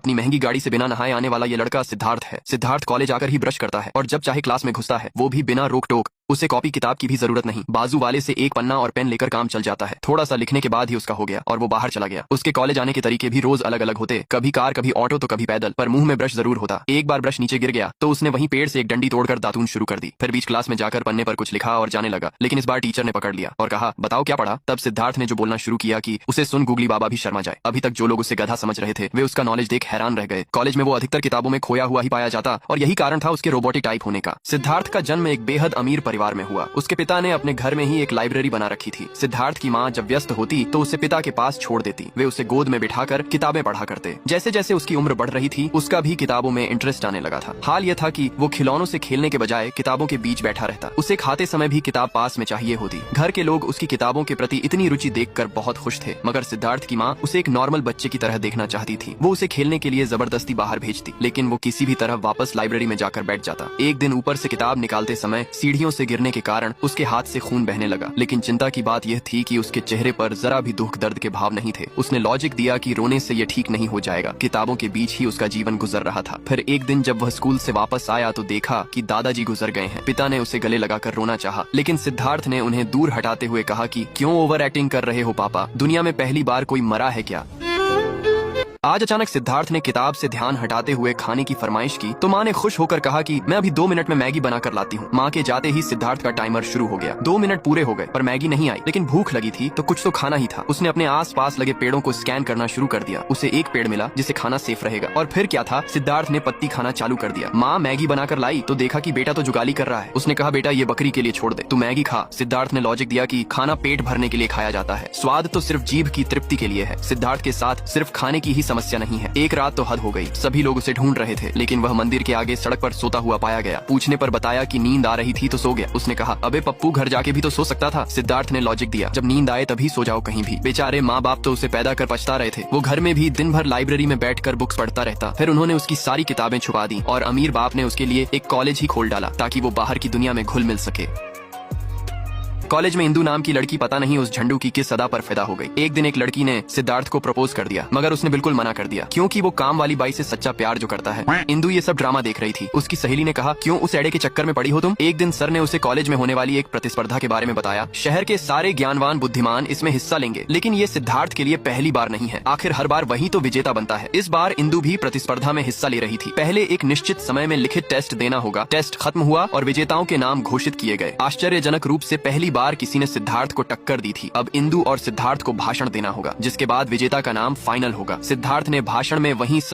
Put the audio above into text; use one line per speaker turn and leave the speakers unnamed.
अपनी महंगी गाड़ी से बिना नहाए आने वाला ये लड़का सिद्धार्थ है। सिद्धार्थ कॉलेज आकर ही ब्रश करता है और जब चाहे क्लास में घुसता है, वो भी बिना रोक टोक। उसे कॉपी किताब की भी जरूरत नहीं, बाजू वाले से एक पन्ना और पेन लेकर काम चल जाता है। थोड़ा सा लिखने के बाद ही उसका हो गया और वो बाहर चला गया। उसके कॉलेज आने के तरीके भी रोज अलग अलग होते, कभी कार, कभी ऑटो तो कभी पैदल, पर मुंह में ब्रश जरूर होता। एक बार ब्रश नीचे गिर गया तो उसने वहीं पेड़ से एक डंडी तोड़कर दातून शुरू कर दी। फिर बीच क्लास में जाकर पन्ने पर कुछ लिखा और जाने लगा, लेकिन इस बार टीचर ने पकड़ लिया और कहा, बताओ क्या पढ़ा। तब सिद्धार्थ ने जो बोलना शुरू किया कि उसे सुन गूगली बाबा भी शर्मा जाए। अभी तक जो लोग उसे गधा समझ रहे थे, वे उसका नॉलेज देख हैरान रह गए। कॉलेज में वो अधिकतर किताबों में खोया हुआ ही पाया जाता और यही कारण था उसके रोबोटिक टाइप होने का। सिद्धार्थ का जन्म एक बेहद अमीर परिवार में हुआ। उसके पिता ने अपने घर में ही एक लाइब्रेरी बना रखी थी। सिद्धार्थ की माँ जब व्यस्त होती तो उसे पिता के पास छोड़ देती। वे उसे गोद में बिठाकर किताबें पढ़ा करते। जैसे जैसे उसकी उम्र बढ़ रही थी, उसका भी किताबों में इंटरेस्ट आने लगा था। हाल यह था कि वो खिलौनों से खेलने के बजाय किताबों के बीच बैठा रहता। उसे खाते समय भी किताब पास में चाहिए होती। घर के लोग उसकी किताबों के प्रति इतनी रुचि देखकर बहुत खुश थे, मगर सिद्धार्थ की माँ उसे एक नॉर्मल बच्चे की तरह देखना चाहती थी। वो उसे खेलने के लिए जबरदस्ती बाहर भेजती, लेकिन वो किसी भी तरह वापस लाइब्रेरी में जाकर बैठ जाता। एक दिन ऊपर से किताब निकालते समय सीढ़ियों से गिरने के कारण उसके हाथ से खून बहने लगा, लेकिन चिंता की बात यह थी कि उसके चेहरे पर जरा भी दुख दर्द के भाव नहीं थे। उसने लॉजिक दिया कि रोने से ये ठीक नहीं हो जाएगा, किताबों के बीच ही उसका जीवन गुजर रहा था। फिर एक दिन जब वह स्कूल से वापस आया तो देखा कि दादाजी गुजर गए हैं। पिता ने उसे गले लगाकर रोना चाहा, लेकिन सिद्धार्थ ने उन्हें दूर हटाते हुए कहा कि क्यों ओवर एक्टिंग कर रहे हो पापा, दुनिया में पहली बार कोई मरा है क्या। आज अचानक सिद्धार्थ ने किताब से ध्यान हटाते हुए खाने की फरमाइश की तो माँ ने खुश होकर कहा कि मैं अभी 2 मिनट में मैगी बनाकर लाती हूँ। माँ के जाते ही सिद्धार्थ का टाइमर शुरू हो गया। 2 मिनट पूरे हो गए पर मैगी नहीं आई, लेकिन भूख लगी थी तो कुछ तो खाना ही था। उसने अपने आस पास लगे पेड़ों को स्कैन करना शुरू कर दिया। उसे एक पेड़ मिला जिसे खाना सेफ रहेगा, और फिर क्या था, सिद्धार्थ ने पत्ती खाना चालू कर दिया। माँ मैगी बनाकर लाई तो देखा कि बेटा तो जुगाली कर रहा है। उसने कहा, बेटा ये बकरी के लिए छोड़ दे, तू मैगी खा। सिद्धार्थ ने लॉजिक दिया कि खाना पेट भरने के लिए खाया जाता है, स्वाद तो सिर्फ जीभ की तृप्ति के लिए है। सिद्धार्थ के साथ सिर्फ खाने की ही समस्या नहीं है। एक रात तो हद हो गई, सभी लोग उसे ढूंढ रहे थे, लेकिन वह मंदिर के आगे सड़क पर सोता हुआ पाया गया। पूछने पर बताया कि नींद आ रही थी तो सो गया। उसने कहा, अबे पप्पू, घर जाके भी तो सो सकता था। सिद्धार्थ ने लॉजिक दिया, जब नींद आए तभी सो जाओ कहीं भी। बेचारे माँ बाप तो उसे पैदा कर पछता रहे थे। वो घर में भी दिन भर लाइब्रेरी में बैठकर बुक्स पढ़ता रहता। फिर उन्होंने उसकी सारी किताबें छुपा दी और अमीर बाप ने उसके लिए एक कॉलेज ही खोल डाला ताकि वो बाहर की दुनिया में घुल मिल सके। कॉलेज में इंदू नाम की लड़की पता नहीं उस झंडू की किस सदा पर फिदा हो गई। एक दिन एक लड़की ने सिद्धार्थ को प्रपोज कर दिया, मगर उसने बिल्कुल मना कर दिया क्योंकि वो काम वाली बाई से सच्चा प्यार जो करता है। इंदू ये सब ड्रामा देख रही थी। उसकी सहेली ने कहा, क्यों उस एड़े के चक्कर में पड़ी हो तुम। एक दिन सर ने उसे कॉलेज में होने वाली एक प्रतिस्पर्धा के बारे में बताया। शहर के सारे ज्ञानवान बुद्धिमान इसमें हिस्सा लेंगे, लेकिन ये सिद्धार्थ के लिए पहली बार नहीं है। आखिर हर बार वही तो विजेता बनता है। इस बार इंदू भी प्रतिस्पर्धा में हिस्सा ले रही थी। पहले एक निश्चित समय में लिखित टेस्ट देना होगा। टेस्ट खत्म हुआ और विजेताओं के नाम घोषित किए गए। आश्चर्यजनक रूप से पहली बार किसी ने सिद्धार्थ को टक्कर दी थी। अब इंदू और सिद्धार्थ को भाषण देना होगा, जिसके बाद विजेता का नाम फाइनल होगा। सिद्धार्थ ने भाषण में वही